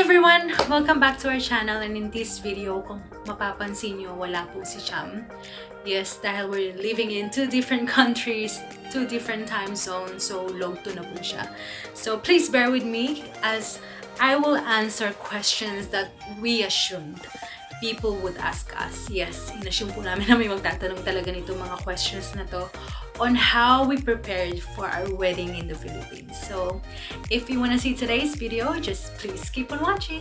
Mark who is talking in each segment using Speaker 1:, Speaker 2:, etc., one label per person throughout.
Speaker 1: everyone! Welcome back to our channel, and in this video, kung mapapansin nyo, wala po si Chumm. Yes, dahil we're living in two different countries, two different time zones, so low to na po siya. So please bear with me as I will answer questions that we assumed people would ask us. Yes, inassume po namin na may magtatanong talaga nito mga questions na to on how we prepared for our wedding in the Philippines. So, if you want to see today's video, just please keep on watching.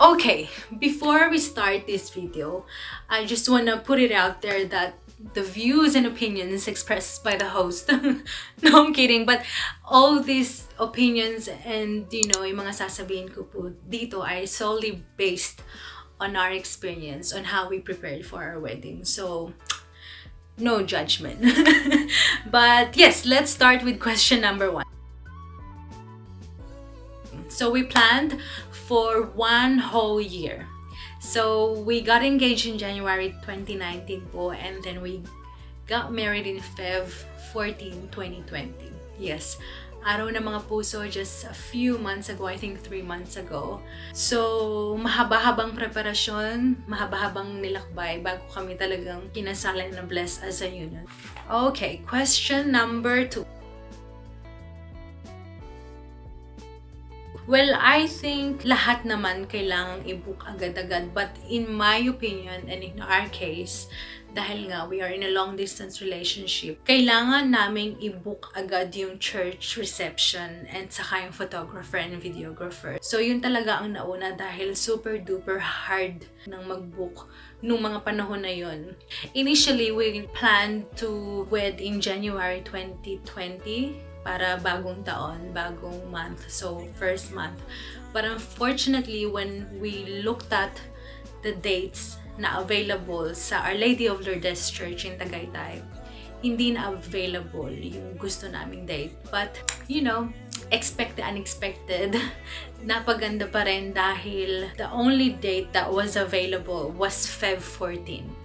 Speaker 1: Okay, before we start this video, I just want to put it out there that the views and opinions expressed by the host, no, I'm kidding, but all these opinions and, yung mga sasabihin ko po dito ay solely based on our experience, on how we prepared for our wedding. So, no judgment. But yes, let's start with question number 1. So we planned for 1 whole year. So we got engaged in January 2019 po, and then we got married in Feb 14, 2020. Yes, araw na mga puso, just a few months ago, I think 3 months ago. So mahaba-habang preparasyon, mahaba-habang nilakbay bago kami talagang kinasalan na blessed as a union. Okay, question number 2. Well, I think lahat naman kailangang i-book agad-agad. But in my opinion, and in our case, dahil nga we are in a long-distance relationship, kailangan naming i-book agad yung church reception and saka yung photographer and videographer. So yun talaga ang nauna dahil super-duper hard nang mag-book nung mga panahon na yun. Initially, we planned to wed in January 2020. Para bagong taon, bagong month, so first month. But unfortunately, when we looked at the dates na available sa Our Lady of Lourdes Church in Tagaytay, hindi na available yung gusto naming date. But, expect the unexpected. Napaganda pa rin dahil the only date that was available was Feb 14.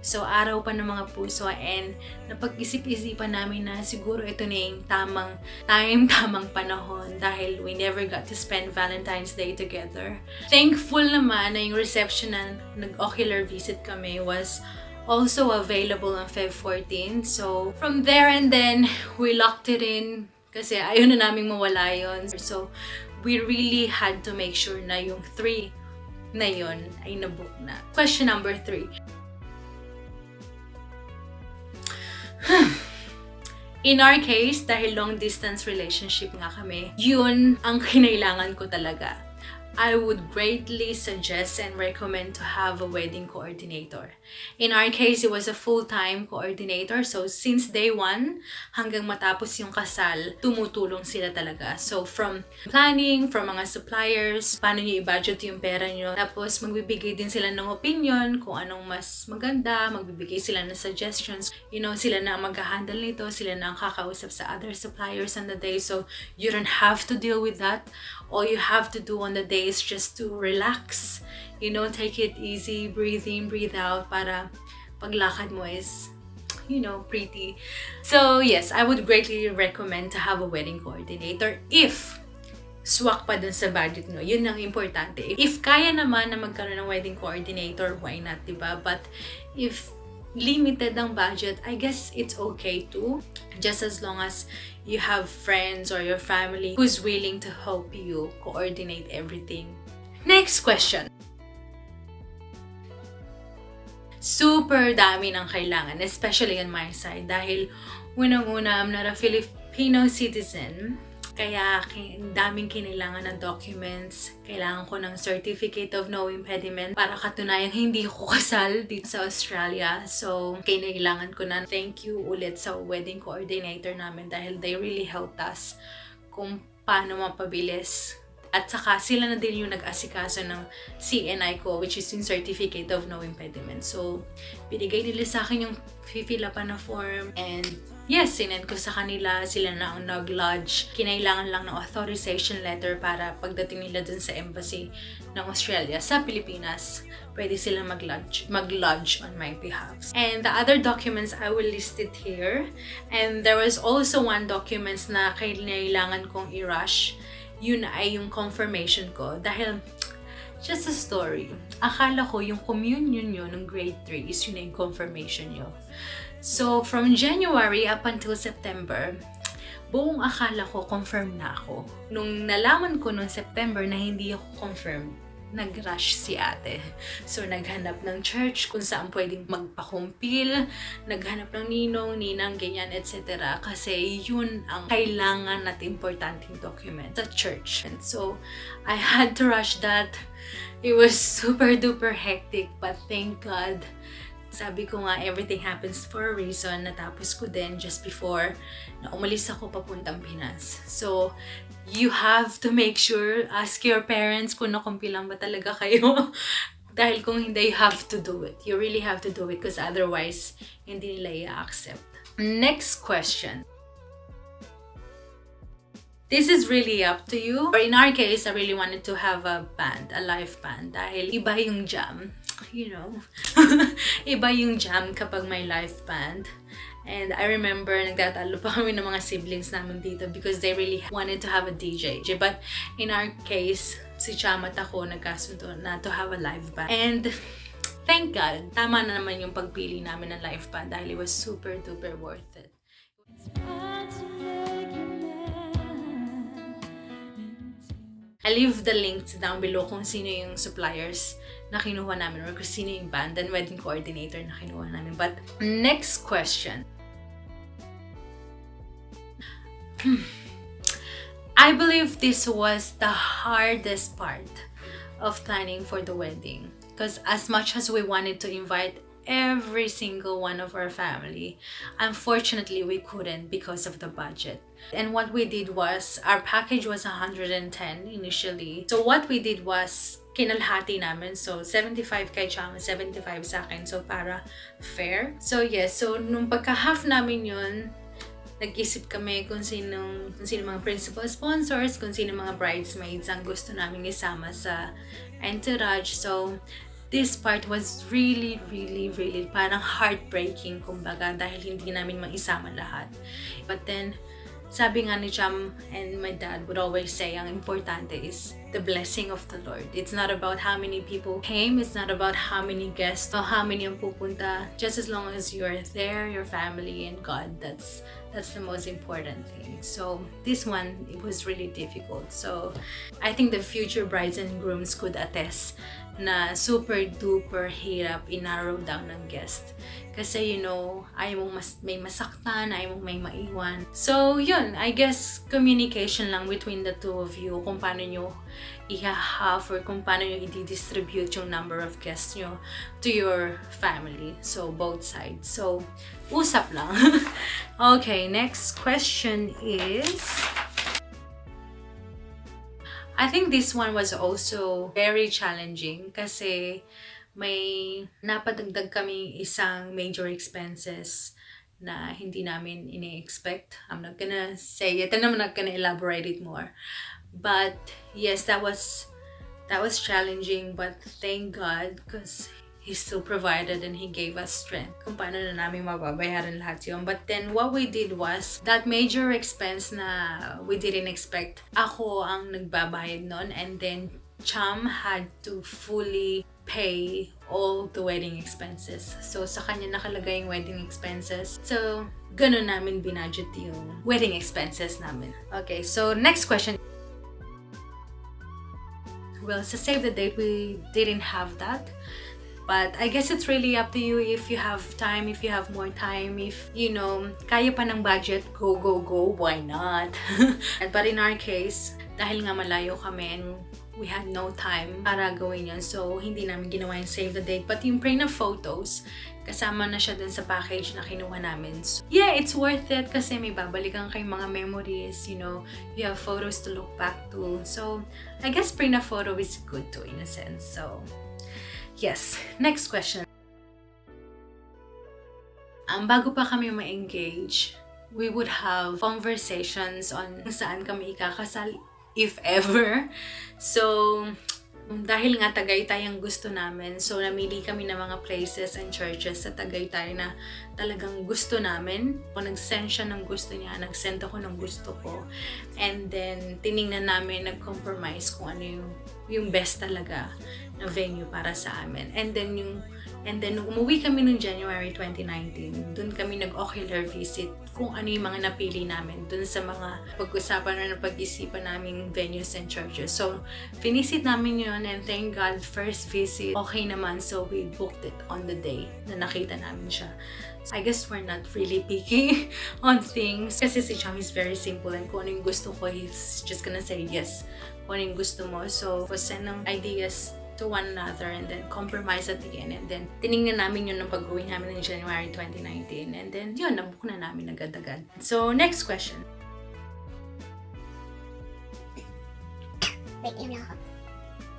Speaker 1: So, araw pa ng mga puso, and napag-isip-isipan namin na siguro ito na yung tamang panahon dahil we never got to spend Valentine's Day together. Thankful naman na yung reception na nag-ocular visit kami was also available on Feb 14. So, from there and then, we locked it in kasi ayaw na naming mawala yun. So, we really had to make sure na yung 3 na yun ay nabook na. Question number 3. In our case, dahil long-distance relationship nga kami, yun ang kinailangan ko talaga. I would greatly suggest and recommend to have a wedding coordinator. In our case, it was a full-time coordinator. So, since day 1 hanggang matapos yung kasal, tumutulong sila talaga. So, from planning, from mga suppliers, paano nyo i-budget yung pera nyo. Tapos, magbibigay din sila ng opinion kung anong mas maganda, magbibigay sila ng suggestions. Sila na ang mag-handle nito, sila na ang kakausap sa other suppliers on the day. So, you don't have to deal with that. All you have to do on the day is just to relax, take it easy, breathe in, breathe out, para paglakad mo is, pretty. So yes, I would greatly recommend to have a wedding coordinator if swak pa dun sa budget nyo. Yun ang importante. If kaya naman na magkaroon ng wedding coordinator, why not, diba? But if limited ang budget, I guess it's okay too. Just as long as you have friends or your family who's willing to help you coordinate everything. Next question. Super dami ng kailangan, especially on my side. Dahil unang-una, I'm not a Filipino citizen. Kaya daming kinailangan ng documents. Kailangan ko ng certificate of no impediment para katunayang hindi ko kasal dito sa Australia. So, kailangan ko na thank you ulit sa wedding coordinator namin dahil they really helped us kung paano mapabilis At saka sila na din yung nag-asikaso ng C&I ko, which is yung Certificate of No Impediment. So, binigay nila sa akin yung fill up na form, and yes, sinend ko sa kanila, sila na ang nag-lodge. Kinailangan lang ng authorization letter para pagdating nila dun sa embassy ng Australia sa Pilipinas, pwede sila mag-lodge on my behalf. And the other documents, I will list it here. And there was also one documents na kailangan kong i-rush. Yun ay yung confirmation ko. Dahil, just a story, akala ko yung communion nyo ng grade 3 is yun yung confirmation nyo. So, from January up until September, buong akala ko confirm na ako. Nung nalaman ko noong September na hindi ako confirmed, nag-rush si ate. So, naghanap ng church kung saan pwedeng magpakumpil, naghanap ng ninong, ninang, ganyan, etc. Kasi yun ang kailangan at importanteng document sa church. And so, I had to rush that. It was super duper hectic, but thank God, sabi ko nga, everything happens for a reason. Natapos ko din just before na umalis ako papuntang Pinas. So, you have to make sure, ask your parents kung nakumpilang ba talaga kayo. Dahil kung hindi, you have to do it. You really have to do it because otherwise, hindi nila i-accept. Next question. This is really up to you. Or in our case, I really wanted to have a band, a live band. Dahil iba yung jam. You know, iba yung jam kapag may live band. And I remember, nagtatalo pa kami ng mga siblings namin dito because they really wanted to have a DJ. But in our case, si Chumm at ako nagkasundo na to have a live band. And thank God, tama na naman yung pagpili namin ng live band dahil it was super duper worth it. I'll leave the links down below kung sino yung suppliers na kinuha namin or kung sino yung band and wedding coordinator na kinuha namin. But next question. I believe this was the hardest part of planning for the wedding. Because as much as we wanted to invite every single one of our family, unfortunately we couldn't because of the budget. And what we did was, our package was 110 initially. So what we did was, kinalhati namin. So 75 kay Chumm, 75 sa akin. So para fair. So yes, so nung pagka-half namin yun, nag-isip kami kung sino mga principal sponsors, kung sino mga bridesmaids ang gusto namin isama sa entourage. So this part was really parang heartbreaking, kumbaga, dahil hindi namin maisama lahat. But then, sabi nga ni Chumm and my dad would always say, ang importante is the blessing of the Lord. It's not about how many people came, it's not about how many guests or how many ang pupunta. Just as long as you're there, your family and God, that's the most important thing. So this one, it was really difficult. So I think the future brides and grooms could attest na super duper hirap i-narrow down ng guest. Kasi, you know, ayaw mong may masaktan, ayaw mong may maiwan. So, yun, I guess communication lang between the two of you kung paano nyo i-half or kung paano nyo i-distribute yung number of guests nyo to your family. So, both sides. So, usap lang. Okay, next question is, I think this one was also very challenging kasi may napadagdag kami isang major expenses na hindi namin ini-expect. I'm not gonna say it and I'm not gonna elaborate it more. But yes, that was challenging, but thank God because He still provided and He gave us strength kung paano na namin mababayaran lahat yun. But then what we did was, that major expense na we didn't expect, ako ang nagbabayad nun, and then Chumm had to fully pay all the wedding expenses. So sa kanya nakalagay yung wedding expenses. So ganun namin binudget yung wedding expenses namin. Okay, so next question. Well, sa save the date, we didn't have that. But I guess it's really up to you if you have time, if you have more time, if, you know, kaya pa ng budget, go, why not? But in our case, dahil nga malayo kami and we had no time para gawin yan, so hindi namin ginawa yung save the date. But yung print of photos, kasama na siya dun sa package na kinuha namin. So, yeah, it's worth it kasi may babalikan kayong mga memories, you know, you have photos to look back to. So, I guess bring a photo is good too in a sense. So, yes. Next question. Bago pa kami ma-engage, we would have conversations on saan kami ikakasal, if ever. So, dahil nga Tagaytay ang gusto namin, so namili kami ng mga places and churches sa Tagaytay na talagang gusto namin. Kung nag-send siya ng gusto niya, nag-send ako ng gusto ko. And then, tiningnan namin, nag-compromise kung ano yung best talaga na venue para sa amin. And then, nung umuwi kami noong January 2019, dun kami nag-ocular visit kung ano yung mga napili namin dun sa mga pag-usapan or pag-isipan naming venues and churches. So, finisit namin yun and thank God, first visit, okay naman. So, we booked it on the day na nakita namin siya. So, I guess we're not really picky on things kasi si Chumm is very simple and kung ano yung gusto ko, he's just gonna say yes. Kung ano yung gusto mo. So, send ng ideas to one another and then compromise at the end. And then, tinignan namin yun ng pag-uwi namin ng January 2019. And then, yun, nabook na namin agad-agad. So, next question.
Speaker 2: Wait, yun lang ako.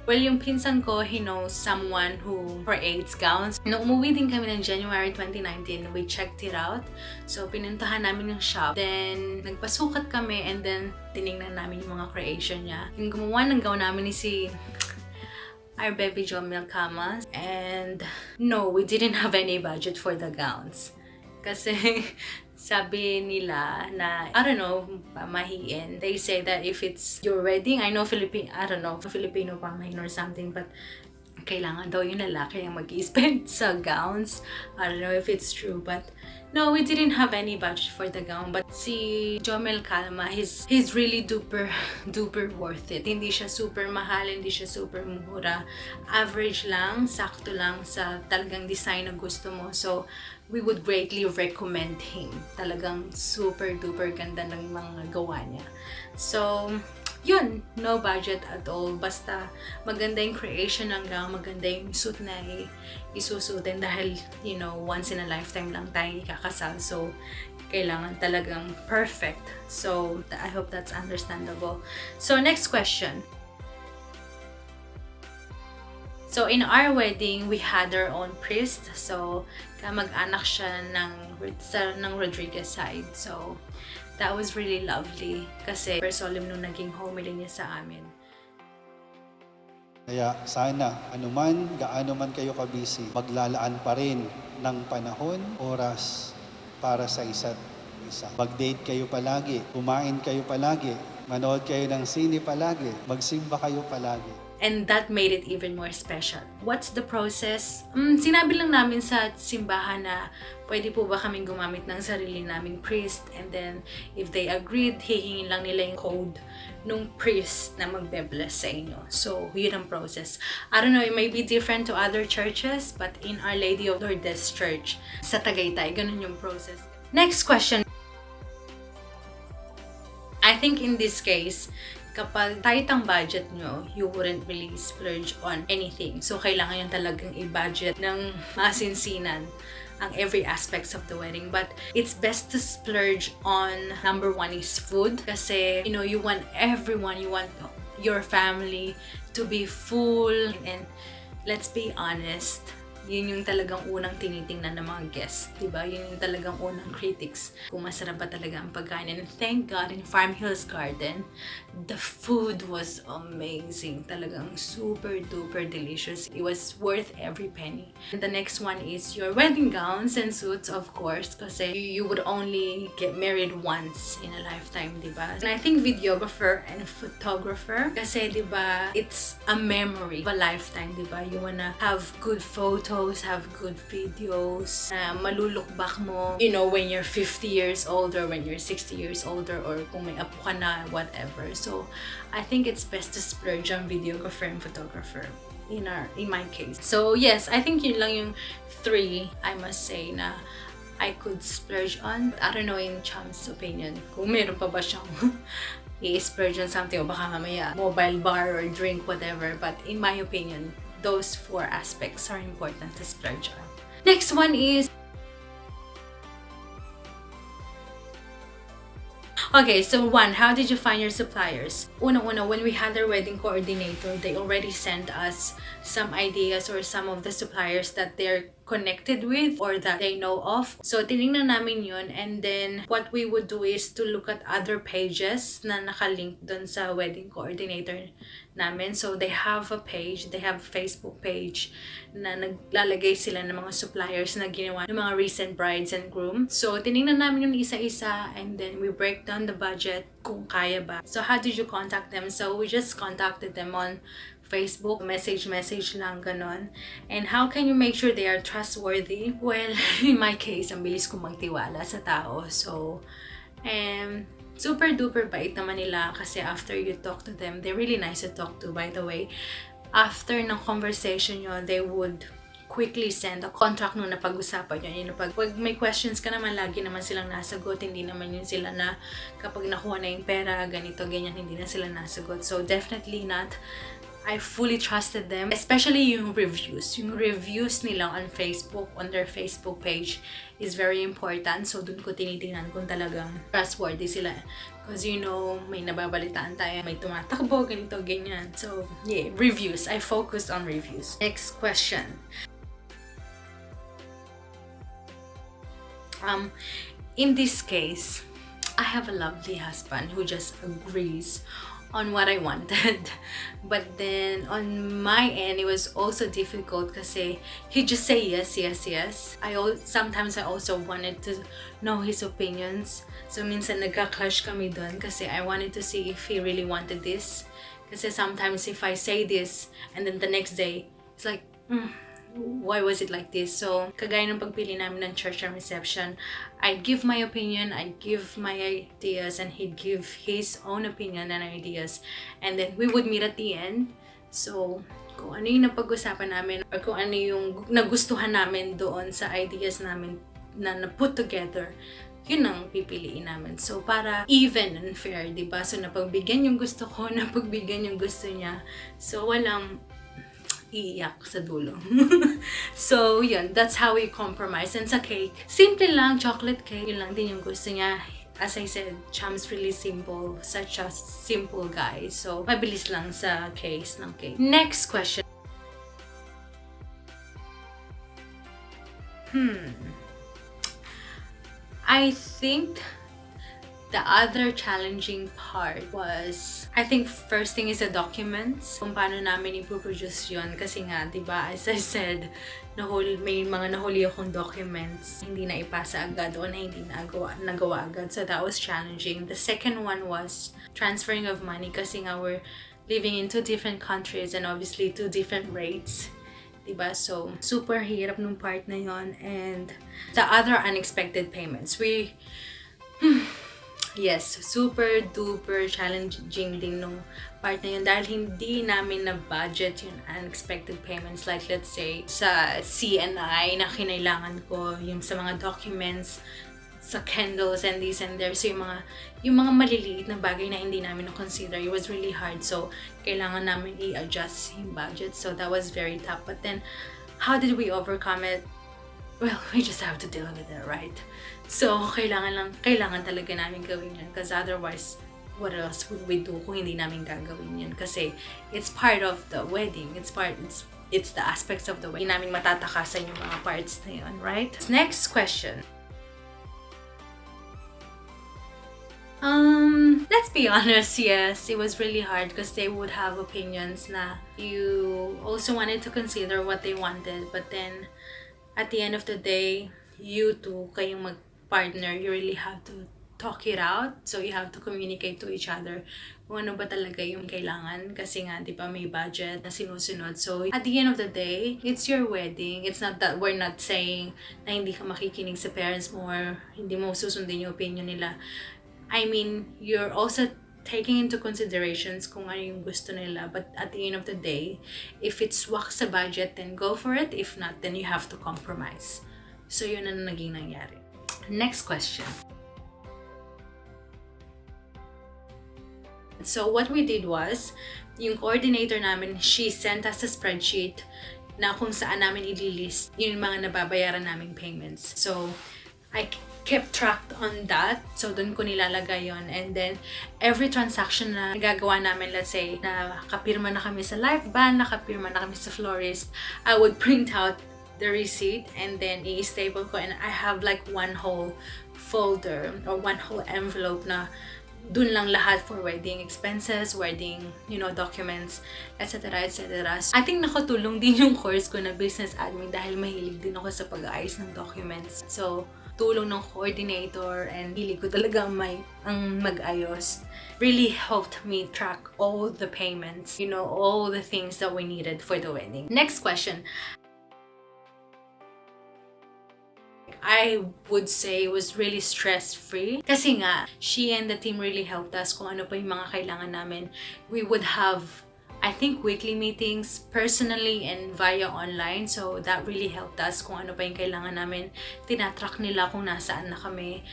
Speaker 1: Well, yung pinsan ko, he knows someone who creates gowns. Nung umuwi din kami ng January 2019, we checked it out. So, pinuntahan namin yung shop. Then, nagpasukat kami and then, tinignan namin yung mga creation niya. Yung gumawa ng gown namin ni si our baby Jomel Kamas. And no, we didn't have any budget for the gowns. Kasi sabi nila na, I don't know, pamahiin. They say that if it's your wedding, I know Filipino pamahiin or something, but kailangan daw yung lalaki ang mag-spend sa gowns. I don't know if it's true, but no, we didn't have any budget for the gown. But si Jomel Kalma, he's really duper worth it. Hindi siya super mahal, hindi siya super mura. Average lang, sakto lang sa talagang design na gusto mo. So, we would greatly recommend him. Talagang super duper ganda ng mga gawa niya. So, yun, no budget at all. Basta maganda yung creation ng gown, maganda yung suit na isusutin dahil, you know, once in a lifetime lang tayo ikakasal. So, kailangan talagang perfect. So, I hope that's understandable. So, next question. So, in our wedding, we had our own priest. So, kamag-anak siya ng Rodriguez side. So, that was really lovely kasi super solemn nung naging homily niya sa amin.
Speaker 3: Kaya sana, anuman, gaano man kayo kabisi, maglalaan pa rin ng panahon, oras para sa isa't isa. Mag-date kayo palagi, kumain kayo palagi, manood kayo ng sine palagi, magsimba kayo palagi.
Speaker 1: And that made it even more special. What's the process? Sinabi lang namin sa simbahan na pwede po ba kaming gumamit ng sarili naming priest, and then if they agreed, hihingin lang nila yung code nung priest na magbe-bless sa inyo. So, yun ang process. I don't know, it may be different to other churches, but in Our Lady of Lourdes Church sa Tagaytay, ganun yung process. Next question. I think in this case, kapag tight ang budget nyo, you wouldn't really splurge on anything. So, kailangan yung talagang i-budget ng masinsinan ang every aspects of the wedding. But it's best to splurge on, number one is food. Kasi, you know, you want everyone, you want your family to be full. And let's be honest, yun yung talagang unang tinitingnan ng mga guests, diba? Yun yung talagang unang critics kung masarap ba talaga ang pagkain. And thank God, in Farm Hills Garden, the food was amazing. Talagang super duper delicious. It was worth every penny. And the next one is your wedding gowns and suits, of course, kasi you would only get married once in a lifetime, diba? And I think videographer and photographer, kasi diba, it's a memory of a lifetime, diba? You wanna have good photos, have good videos, malulok back mo, you know, when you're 50 years old or when you're 60 years older or kung may apo ka na, whatever. So, I think it's best to splurge on videographer and photographer in my case. So, yes, I think yun lang yung 3, I must say, na I could splurge on. I don't know in Chumm's opinion, kung meron pa ba siyang i-splurge on something o baka mamaya mobile bar or drink, whatever. But in my opinion, those 4 aspects are important to splurge on. Next one is, okay, so one, how did you find your suppliers? Una-una, when we had our wedding coordinator, they already sent us some ideas or some of the suppliers that they're connected with or that they know of. So, tinignan namin yun, and then what we would do is to look at other pages na nakalink dun sa wedding coordinator namin. So, they have a page, they have a Facebook page na naglalagay sila ng mga suppliers na ginawa ng mga recent brides and grooms. So, tinignan namin yung isa-isa, and then we break down the budget kung kaya ba. So, how did you contact them? So, we just contacted them on Facebook, message lang, ganon. And how can you make sure they are trustworthy? Well, in my case, ang bilis kong magtiwala sa tao. So, super duper bait naman nila kasi after you talk to them, they're really nice to talk to, by the way. After ng conversation nyo, they would quickly send a contract nung napag-usapan nyo. Pag may questions ka naman, lagi naman silang nasagot. Hindi naman yun sila na kapag nakuha na yung pera, ganito, ganyan, hindi na sila nasagot. So, definitely not. I fully trusted them, especially yung reviews. Yung reviews nila on Facebook, on their Facebook page is very important. So, dun ko tinitingnan kung talagang trustworthy sila. Because you know, may nababalitaan tayo, may tumatakbo, ganito, ganyan. So, yeah, reviews. I focused on reviews. Next question. In this case, I have a lovely husband who just agrees on what I wanted. But then on my end, it was also difficult kasi he just say yes. Sometimes I also wanted to know his opinions. So minsan nagka-clash kami dun kasi I wanted to see if he really wanted this. Kasi sometimes if I say this and then the next day, it's like, why was it like this? So, kagaya ng pagpili namin ng church and reception, I'd give my opinion, I'd give my ideas, and he'd give his own opinion and ideas. And then, we would meet at the end. So, kung ano yung napag-usapan namin or kung ano yung nagustuhan namin doon sa ideas namin na put together, yun ang pipiliin namin. So, para even and fair, diba? So, napagbigyan yung gusto ko, napagbigyan yung gusto niya. So, walang iiyak sa dulo. So, yun. That's how we compromise. And sa cake, simple lang, chocolate cake. Yun lang din yung gusto niya. As I said, Chumm's really simple. Such a simple guy. So, mabilis lang sa case ng cake. Next question. I think the other challenging part was, I think first thing is the documents. Kung paano namin ipoproduce yun. Kasi nga, diba, as I said, may mga nahuli akong documents. Hindi na ipasa agad o na hindi nagawa agad. So that was challenging. The second one was transferring of money kasi nga we're living in 2 different countries and obviously 2 different rates. Diba? So, super hirap nung part na yon. And the other unexpected payments. Yes, super duper challenging din nung part na yun dahil hindi namin na-budget yung unexpected payments. Like, let's say, sa C&I na kinailangan ko, yung sa mga documents, sa candles and this and there. So, yung mga maliliit na bagay na hindi namin na-consider, it was really hard. So, kailangan namin i-adjust yung budget. So, that was very tough. But then, how did we overcome it? Well, we just have to deal with it, right? So, kailangan talaga namin gawin yun. Because otherwise, what else would we do kung hindi namin gagawin yun? Kasi, it's part of the wedding. It's the aspects of the wedding. Hindi namin matatakasan yung mga parts na yun, right? Next question. Let's be honest, yes, it was really hard because they would have opinions na you also wanted to consider what they wanted, but then at the end of the day, you two, kayong mag-partner, you really have to talk it out. So you have to communicate to each other kung ano ba talaga yung kailangan kasi nga, di ba, may budget na sinusunod. So at the end of the day, it's your wedding. It's not that we're not saying na hindi ka makikinig sa parents mo or hindi mo susundin yung opinion nila. I mean, you're also taking into considerations kung ano yung gusto nila. But at the end of the day, if it's wak sa budget, then go for it. If not, then you have to compromise. So yun ang naging nangyari. Next question. So what we did was, yung coordinator namin, she sent us a spreadsheet na kung saan namin i-list yung mga nababayaran naming payments. So, I kept track on that. So, dun ko nilalagay yon. And then, every transaction na nagagawa namin, let's say, nakapirma na kami sa live band, nakapirma na kami sa florist, I would print out the receipt and then i-stable ko. And I have like one whole folder or one whole envelope na dun lang lahat for wedding expenses, wedding, documents, etc. etc. So, I think nakatulong din yung course ko na business admin dahil mahilig din ako sa pag-aayos ng documents. So, tulong ng coordinator and hilig ko talaga ang mag-ayos really helped me track all the payments, all the things that we needed for the wedding. Next question. I would say was really stress-free. Kasi nga, she and the team really helped us kung ano pa yung mga kailangan namin. We would have, I think, weekly meetings personally and via online. So, that really helped us kung ano pa yung kailangan namin. Tinatrack nila kung nasaan na kami.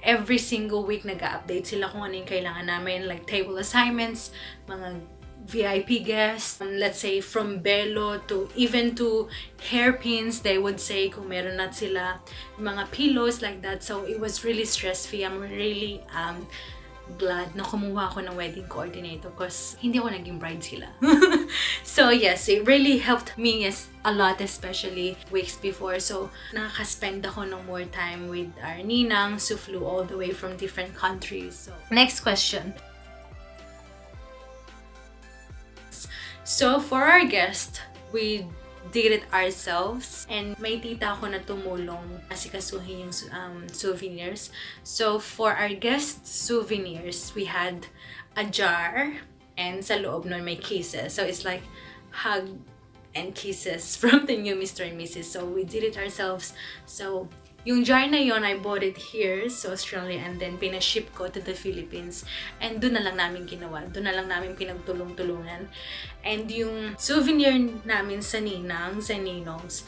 Speaker 1: Every single week, nag-update sila kung ano yung kailangan namin. Like table assignments, mga VIP guests, let's say from belo to even to hairpins, they would say kung meron na sila mga pillows like that. So it was really stress-free. I'm really glad na kumuha ako ng wedding coordinator because hindi ako naging bride sila. So yes, it really helped me a lot, especially weeks before. So nakaka-spend ako ng more time with our ninangs who flew all the way from different countries. So next question. So, for our guest, we did it ourselves. And may tita ako na tumulong asikasuhin yung souvenirs. So, for our guest souvenirs, we had a jar and sa loob nun may kisses. So, it's like hug and kisses from the new Mr. and Mrs. So, we did it ourselves. So, yung jar na yon, I bought it here sa Australia and then pinaship ko to the Philippines. And doon na lang namin ginawa. Doon na lang namin pinagtulong-tulungan. And yung souvenir namin sa ninongs,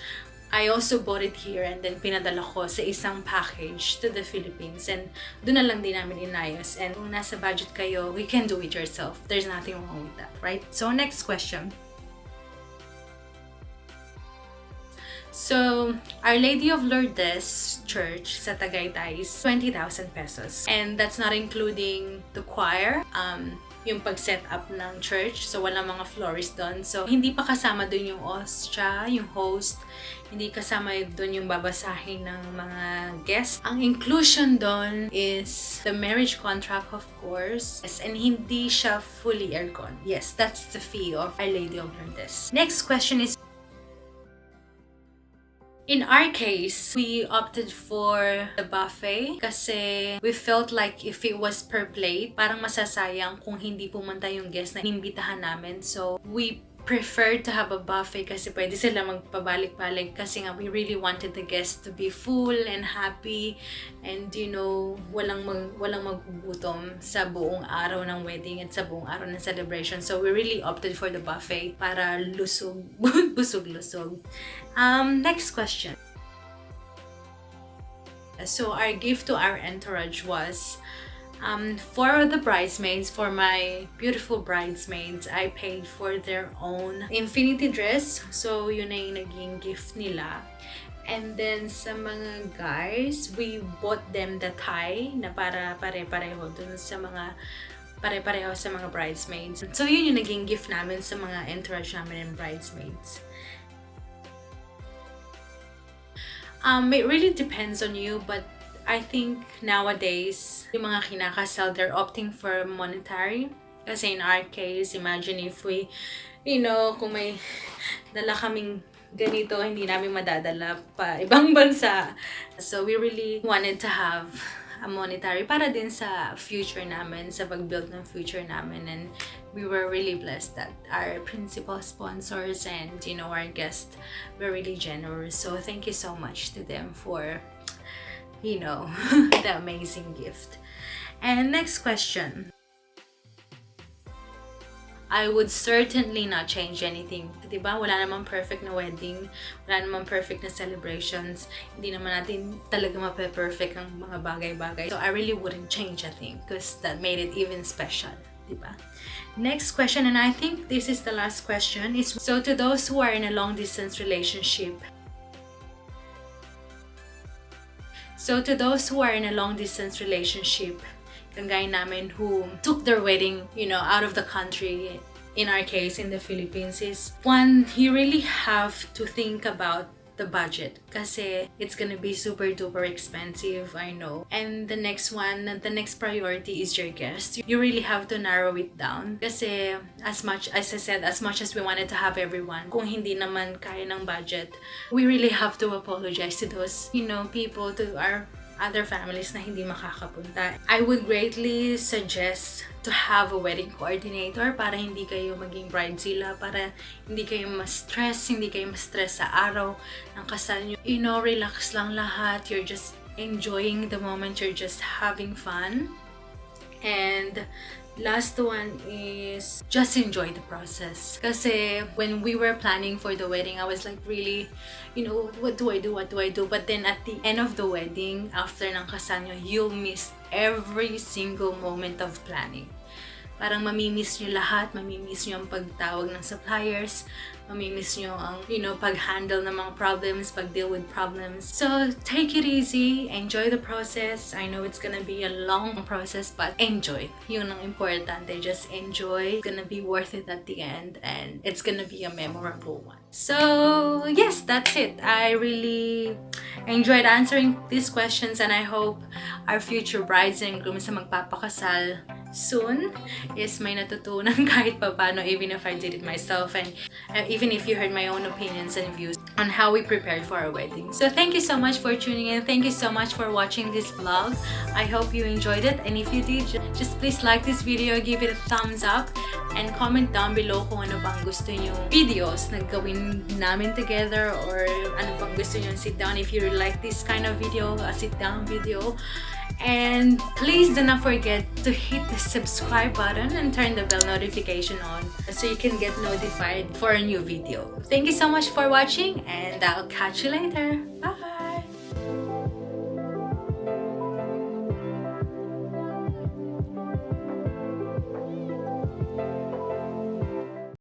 Speaker 1: I also bought it here and then pinadala ko sa isang package to the Philippines. And doon na lang din namin inayos. And kung nasa budget kayo, you can do it yourself. There's nothing wrong with that, right? So, next question. So, Our Lady of Lourdes Church sa Tagaytay is 20,000 pesos. And that's not including the choir, yung pag-set up ng church. So, walang mga florist doon. So, hindi pa kasama doon yung ostra, yung host. Hindi kasama doon yung babasahin ng mga guests. Ang inclusion doon is the marriage contract, of course. Yes, and hindi siya fully aircon. Yes, that's the fee of Our Lady of Lourdes. Next question is, in our case, we opted for the buffet kasi we felt like if it was per plate, parang masasayang kung hindi pumunta yung guest na inimbitahan namin. So, we preferred to have a buffet kasi pwede sila magpabalik-balik kasi nga we really wanted the guests to be full and happy and walang magugutom sa buong araw ng wedding at sa buong araw ng celebration. So we really opted for the buffet para lusog, busog-lusog. Next question. So our gift to our entourage was for the bridesmaids, for my beautiful bridesmaids, I paid for their own infinity dress. So, yun na yung naging gift nila. And then, sa mga guys, we bought them the tie na para pare-pareho dun sa mga pare-pareho sa mga bridesmaids. So, yun yung naging gift namin sa mga entourage namin and bridesmaids. It really depends on you, but I think nowadays, yung mga kinakasal, they're opting for monetary. Kasi in our case, imagine if we, kung may dala kaming ganito, hindi namin madadala pa ibang bansa. So we really wanted to have a monetary para din sa future namin, sa pag-build ng future namin. And we were really blessed that our principal sponsors and, our guests were really generous. So thank you so much to them for the amazing gift. And next question. I would certainly not change anything. Diba? Wala namang perfect na wedding. Wala namang perfect na celebrations. Hindi naman natin talaga mape-perfect ang mga bagay-bagay. So I really wouldn't change a thing because that made it even special. diba? Next question, and I think this is the last question, is so to those who are in a long distance relationship, kagaya namin who took their wedding, out of the country, in our case, in the Philippines, is one, you really have to think about the budget kasi it's gonna be super duper expensive, I know. And the next priority is your guest. You really have to narrow it down kasi as much as we wanted to have everyone, kung hindi naman kaya ng budget, we really have to apologize to those, people, to our other families na hindi makakapunta. I would greatly suggest to have a wedding coordinator para hindi kayo maging bridezilla, para hindi kayo ma-stress sa araw ng kasal nyo. Relax lang lahat. You're just enjoying the moment. You're just having fun. And last one is just enjoy the process. Kasi when we were planning for the wedding, I was like really, what do I do? But then at the end of the wedding, after ng kasal nyo, you'll miss every single moment of planning. Parang mamimiss nyo lahat, mamimiss nyo ang pagtawag ng suppliers, mamimiss nyo ang, pag-handle ng mga problems, pag-deal with problems. So, take it easy, enjoy the process. I know it's gonna be a long process, but enjoy. Yun ang importante, just enjoy. It's gonna be worth it at the end, and it's gonna be a memorable one. So, yes, that's it. I really enjoyed answering these questions, and I hope our future brides and grooms na magpapakasal soon is may natutunan kahit pa paano, even if I did it myself, and even if you heard my own opinions and views on how we prepared for our wedding. So thank you so much for tuning in. Thank you so much for watching this vlog. I hope you enjoyed it, and if you did, just please like this video, give it a thumbs up, and comment down below kung ano bang gusto nyo videos na gawin namin together, or ano bang gusto nyo sit down. If you like this kind of video, a sit down video. And please do not forget to hit the subscribe button and turn the bell notification on so you can get notified for a new video. Thank you so much for watching, and I'll catch you later. Bye!